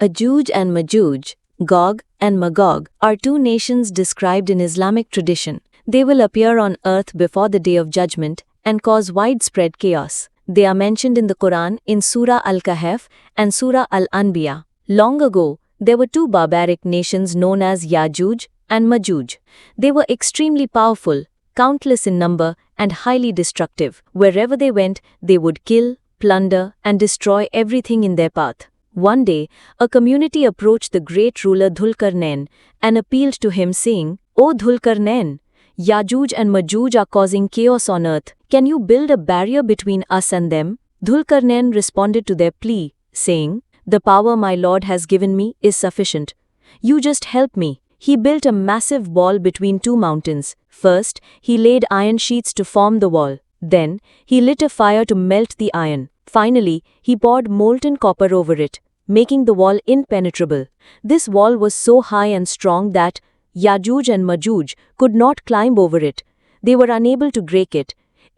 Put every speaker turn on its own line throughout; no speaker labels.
Ajuj and Majuj, Gog and Magog, are two nations described in Islamic tradition. They will appear on earth before the Day of Judgment and cause widespread chaos. They are mentioned in the Quran in Surah Al-Kahf and Surah Al-Anbiya. Long ago, there were two barbaric nations known as Yajuj and Majuj. They were extremely powerful, countless in number, and highly destructive. Wherever they went, they would kill, plunder, and destroy everything in their path. One day, a community approached the great ruler Dhul-Qarnain and appealed to him saying, "O Dhul-Qarnain, Yajuj and Majuj are causing chaos on earth. Can you build a barrier between us and them?" Dhul-Qarnain responded to their plea, saying, "The power my lord has given me is sufficient. You just help me." He built a massive wall between two mountains. First, he laid iron sheets to form the wall. Then, he lit a fire to melt the iron. Finally, he poured molten copper over it, making the wall impenetrable. This wall was so high and strong that Yajuj and Majuj could not climb over it. They were unable to break it.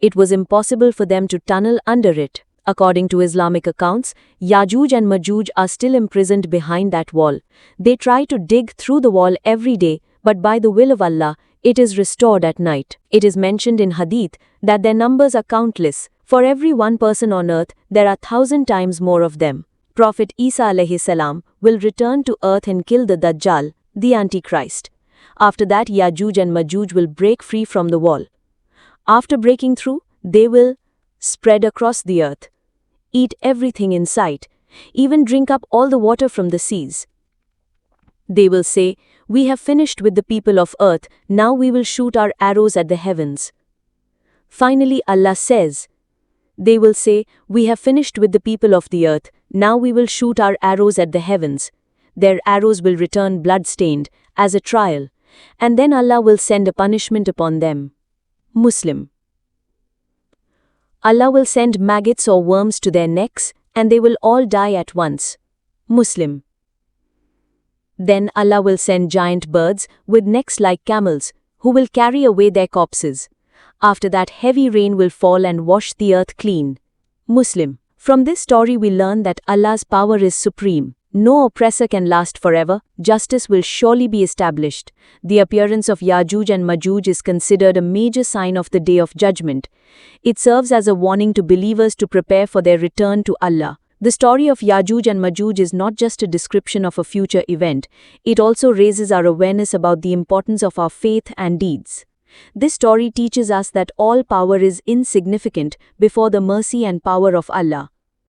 It was impossible for them to tunnel under it. According to Islamic accounts, Yajuj and Majuj are still imprisoned behind that wall. They try to dig through the wall every day, but by the will of Allah, it is restored at night. It is mentioned in Hadith that their numbers are countless. For every one person on earth, there are 1,000 times more of them. Prophet Isa alayhi salam will return to earth and kill the Dajjal, the Antichrist. After that, Yajuj and Majuj will break free from the wall. After breaking through, they will spread across the earth, eat everything in sight, even drink up all the water from the seas. They will say, "We have finished with the people of earth, now we will shoot our arrows at the heavens." Finally, Allah says, they will say, "We have finished with the people of the earth, now we will shoot our arrows at the heavens." Their arrows will return blood-stained, as a trial, and then Allah will send a punishment upon them. Muslim. Allah will send maggots or worms to their necks, and they will all die at once. Muslim. Then Allah will send giant birds with necks like camels, who will carry away their corpses. After that, heavy rain will fall and wash the earth clean. Muslim. From this story we learn that Allah's power is supreme. No oppressor can last forever. Justice will surely be established. The appearance of Yajuj and Majuj is considered a major sign of the Day of Judgment. It serves as a warning to believers to prepare for their return to Allah. The story of Yajuj and Majuj is not just a description of a future event, it also raises our awareness about the importance of our faith and deeds. This story teaches us that all power is insignificant before the mercy and power of Allah.